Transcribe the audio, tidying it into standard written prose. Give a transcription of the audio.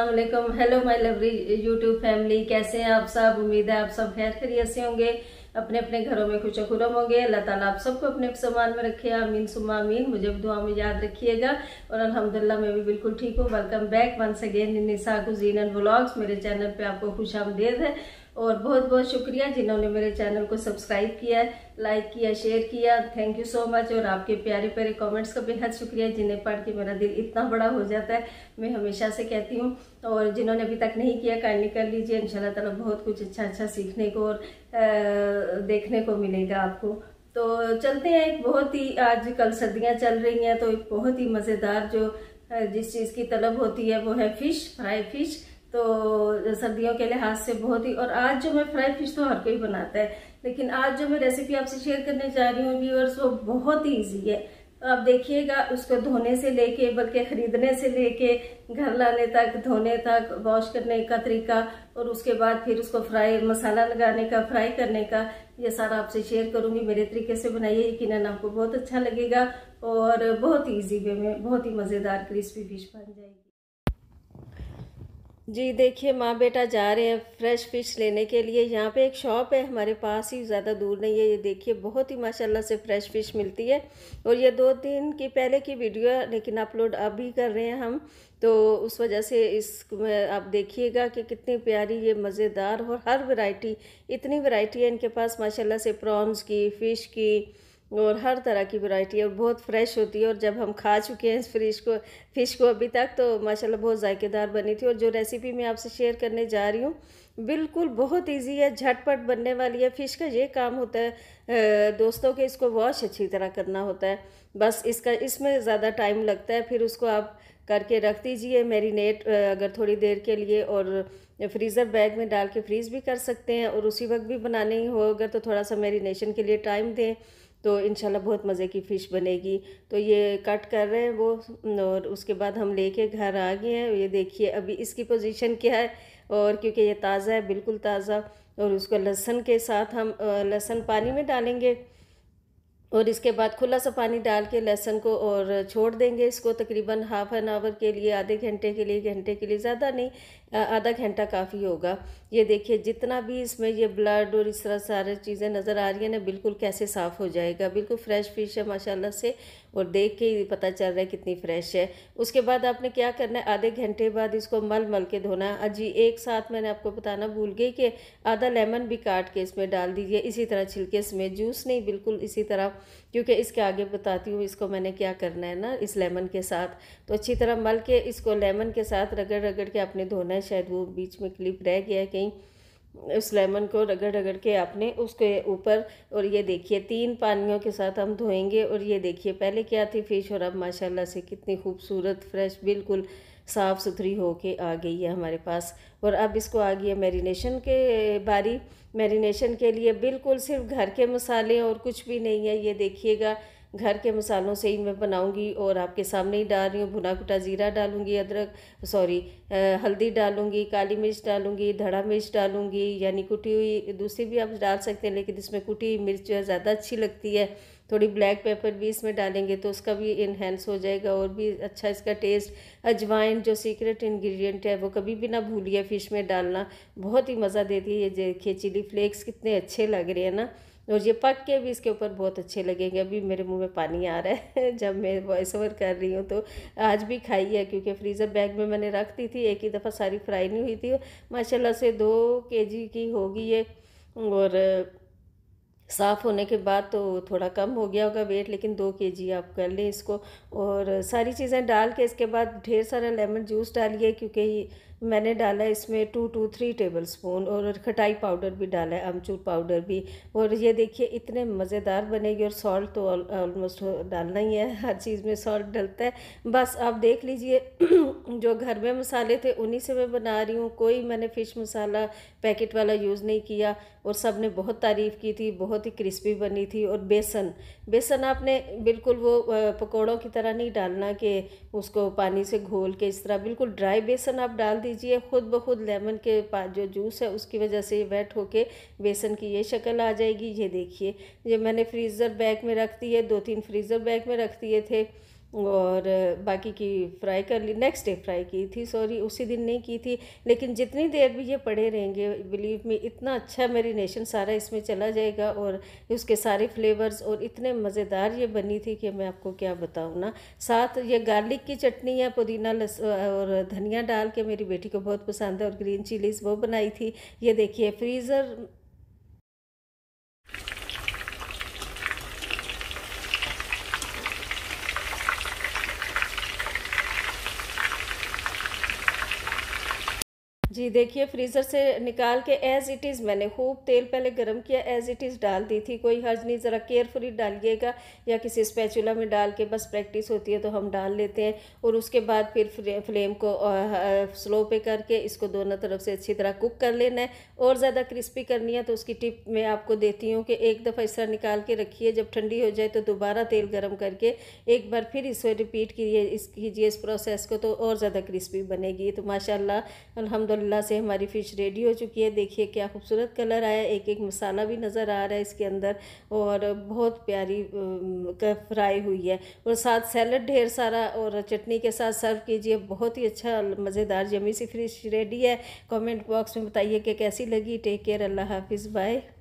अस्सलाम वालेकुम। Hello my lovely YouTube family, कैसे हैं आप सब। उम्मीद है आप सब खैर खैरियत से होंगे, अपने अपने घरों में खुश खुरम होंगे। अल्लाह ताला आप सबको अपने सामान में रखे, आमीन सुम्मा आमीन। मुझे भी दुआ में याद रखिएगा। और अल्हम्दुलिल्लाह मैं भी बिल्कुल ठीक हूँ। Welcome back once again in Nisa cuisine and vlogs. मेरे चैनल पे आपको खुशामदीद है और बहुत बहुत शुक्रिया जिन्होंने मेरे चैनल को सब्सक्राइब किया, लाइक किया, शेयर किया। Thank you so much. और आपके प्यारे प्यारे कमेंट्स का बेहद शुक्रिया जिन्हें पढ़ के मेरा दिल इतना बड़ा हो जाता है, मैं हमेशा से कहती हूँ। और जिन्होंने अभी तक नहीं किया काइंडली कर लीजिए। इंशाल्लाह ताला बहुत कुछ अच्छा अच्छा सीखने को और देखने को मिलेगा आपको। तो चलते हैं। एक बहुत ही आजकल सर्दियाँ चल रही हैं तो एक बहुत ही मज़ेदार जो जिस चीज़ की तलब होती है वो है फिश, फ्राई फिश। तो सर्दियों के लिहाज से बहुत ही, और आज जो मैं फ्राई फिश तो हर कोई बनाता है, लेकिन आज जो मैं रेसिपी आपसे शेयर करने जा रही हूँ व्यूअर्स वो बहुत ही ईजी है। तो आप देखिएगा, उसको धोने से लेके, बल्कि खरीदने से लेके घर लाने तक, धोने तक, वॉश करने का तरीका, और उसके बाद फिर उसको फ्राई, मसाला लगाने का, फ्राई करने का, ये सारा आपसे शेयर करूंगी। मेरे तरीके से बनाइए, यकीनन आपको बहुत अच्छा लगेगा और बहुत ईजी वे में बहुत ही मज़ेदार क्रिस्पी फिश बन जाएगी। जी देखिए, माँ बेटा जा रहे हैं फ्रेश फिश लेने के लिए। यहाँ पे एक शॉप है हमारे पास ही, ज़्यादा दूर नहीं है। ये देखिए बहुत ही माशाल्लाह से फ्रेश फिश मिलती है। और ये 2 दिन की पहले की वीडियो है, लेकिन अपलोड अभी कर रहे हैं हम, तो उस वजह से इसमें आप देखिएगा कि कितनी प्यारी ये मज़ेदार, और हर वैरायटी, इतनी वैरायटी है इनके पास माशाल्लाह से, प्रॉन्स की, फ़िश की, और हर तरह की वैरायटी है और बहुत फ्रेश होती है। और जब हम खा चुके हैं इस फ़िश को अभी तक, तो माशाल्लाह बहुत जायकेदार बनी थी। और जो रेसिपी मैं आपसे शेयर करने जा रही हूँ बिल्कुल बहुत इजी है, झटपट बनने वाली है। फ़िश का ये काम होता है दोस्तों कि इसको वॉश अच्छी तरह करना होता है, बस इसमें ज़्यादा टाइम लगता है। फिर उसको आप करके रख दीजिए मैरिनेट, अगर थोड़ी देर के लिए, और फ्रीज़र बैग में डाल के फ्रीज़ भी कर सकते हैं। और उसी वक्त भी बनानी हो अगर, तो थोड़ा सा मैरिनेशन के लिए टाइम दें, तो इंशाल्लाह बहुत मज़े की फ़िश बनेगी। तो ये कट कर रहे हैं वो, और उसके बाद हम लेके घर आ गए हैं। ये देखिए अभी इसकी पोजीशन क्या है, और क्योंकि ये ताज़ा है, बिल्कुल ताज़ा। और उसको लहसुन के साथ हम लहसुन पानी में डालेंगे, और इसके बाद खुला सा पानी डाल के लहसुन को और छोड़ देंगे इसको तकरीबन हाफ एन आवर के लिए, आधे घंटे के लिए, घंटे के लिए, ज़्यादा नहीं, आधा घंटा काफ़ी होगा। ये देखिए जितना भी इसमें ये ब्लड और इस तरह सारी चीज़ें नज़र आ रही हैं ना, बिल्कुल कैसे साफ़ हो जाएगा। बिल्कुल फ्रेश फिश है माशाल्लाह से, और देख के ही पता चल रहा है कितनी फ़्रेश है। उसके बाद आपने क्या करना है, आधे घंटे बाद इसको मल मल के धोना है। जी एक साथ मैंने आपको बताना भूल गई कि आधा लेमन भी काट के इसमें डाल दीजिए, इसी तरह छिलके इसमें, जूस नहीं, बिल्कुल इसी तरह, क्योंकि इसके आगे बताती हूँ इसको मैंने क्या करना है ना इस लेमन के साथ। तो अच्छी तरह मल के इसको लेमन के साथ रगड़ रगड़ के आपने धोना है। शायद वो बीच में क्लिप रह गया है कहीं, उस लेमन को रगड़ रगड़ के आपने उसके ऊपर। और ये देखिए 3 पानियों के साथ हम धोएंगे। और ये देखिए पहले क्या थी फ़िश, और अब माशाल्लाह से कितनी खूबसूरत फ्रेश, बिल्कुल साफ़ सुथरी हो के आ गई है हमारे पास। और अब इसको आ गई है मैरिनेशन के बारी। मैरिनेशन के लिए बिल्कुल सिर्फ घर के मसाले और कुछ भी नहीं है। ये देखिएगा घर के मसालों से ही मैं बनाऊंगी, और आपके सामने ही डाल रही हूँ। भुना कुटा ज़ीरा डालूंगी, हल्दी डालूंगी, काली मिर्च डालूंगी, धड़ा मिर्च डालूंगी, यानी कुटी हुई, दूसरी भी आप डाल सकते हैं, लेकिन इसमें कुटी हुई मिर्च जो है ज़्यादा अच्छी लगती है। थोड़ी ब्लैक पेपर भी इसमें डालेंगे तो उसका भी इन्हेंस हो जाएगा और भी अच्छा इसका टेस्ट। अजवाइन जो सीक्रेट इंग्रेडिएंट है वो कभी भी ना भूलिए फ़िश में डालना, बहुत ही मज़ा देती है। ये देखिए चिली फ्लेक्स कितने अच्छे लग रहे हैं ना, और ये पक के भी इसके ऊपर बहुत अच्छे लगेंगे। अभी मेरे मुंह में पानी आ रहा है जब मैं वॉइस ओवर कर रही हूँ। तो आज भी खाई है, क्योंकि फ्रीज़र बैग में मैंने रख दी थी, एक ही दफ़ा सारी फ्राई नहीं हुई थी। माशाल्लाह से 2 केजी की होगी ये, और साफ़ होने के बाद तो थोड़ा कम हो गया होगा वेट, लेकिन 2 केजी आप कर लें इसको। और सारी चीज़ें डाल के इसके बाद ढेर सारा लेमन जूस डालिए, क्योंकि मैंने डाला है इसमें 2 to 3 टेबल स्पून, और खटाई पाउडर भी डाला है, अमचूर पाउडर भी। और ये देखिए इतने मज़ेदार बनेगी। और सॉल्ट तो ऑलमोस्ट डालना ही है, हर चीज़ में सॉल्ट डलता है। बस आप देख लीजिए जो घर में मसाले थे उन्हीं से मैं बना रही हूँ, कोई मैंने फ़िश मसाला पैकेट वाला यूज़ नहीं किया। और सब ने बहुत तारीफ़ की थी, बहुत ही क्रिस्पी बनी थी। और बेसन आपने बिल्कुल वो पकौड़ों की तरह नहीं डालना कि उसको पानी से घोल के, इस तरह बिल्कुल ड्राई बेसन आप डाल दीजिए। खुद ब खुद लेमन के जो जूस है उसकी वजह से वेट होके बेसन की ये शक्ल आ जाएगी। ये देखिए, ये मैंने फ्रीज़र बैग में रख दिए, 2-3 फ्रीज़र बैग में रख दिए थे। और बाकी की फ्राई कर ली, नेक्स्ट डे फ्राई की थी, सॉरी उसी दिन नहीं की थी। लेकिन जितनी देर भी ये पड़े रहेंगे, बिलीव मी, इतना अच्छा मैरिनेशन सारा इसमें चला जाएगा और उसके सारे फ्लेवर्स, और इतने मज़ेदार ये बनी थी कि मैं आपको क्या बताऊँ ना। साथ ये गार्लिक की चटनी है, पुदीना और धनिया डाल के, मेरी बेटी को बहुत पसंद है, और ग्रीन चिलीज़ वो बनाई थी। ये देखिए फ्रीज़र। जी देखिए, फ्रीज़र से निकाल के एज़ इट इज़ मैंने खूब तेल पहले गरम किया, एज़ इट इज़ डाल दी थी। कोई हर्ज नहीं, ज़रा केयरफुली डालिएगा, या किसी स्पैचुला में डाल के, बस प्रैक्टिस होती है तो हम डाल लेते हैं। और उसके बाद फिर फ्लेम को स्लो पे करके इसको दोनों तरफ से अच्छी तरह कुक कर लेना है। और ज़्यादा क्रिस्पी करनी है तो उसकी टिप मैं आपको देती हूँ कि एक दफ़ा इस तरह निकाल के रखिए, जब ठंडी हो जाए तो दोबारा तेल गर्म करके एक बार फिर इसे रिपीट कीजिए इस प्रोसेस को, तो और ज़्यादा क्रिस्पी बनेगी। तो माशाल्लाह अल्हम्दुलिल्लाह से हमारी फ़िश रेडी हो चुकी है। देखिए क्या खूबसूरत कलर आया, एक एक मसाला भी नज़र आ रहा है इसके अंदर, और बहुत प्यारी फ्राई हुई है। और साथ सैलड ढेर सारा, और चटनी के साथ सर्व कीजिए। बहुत ही अच्छा मज़ेदार यम्मी सी फ़िश रेडी है। कमेंट बॉक्स में बताइए कि कैसी लगी। टेक केयर, अल्लाह हाफिज़, बाय।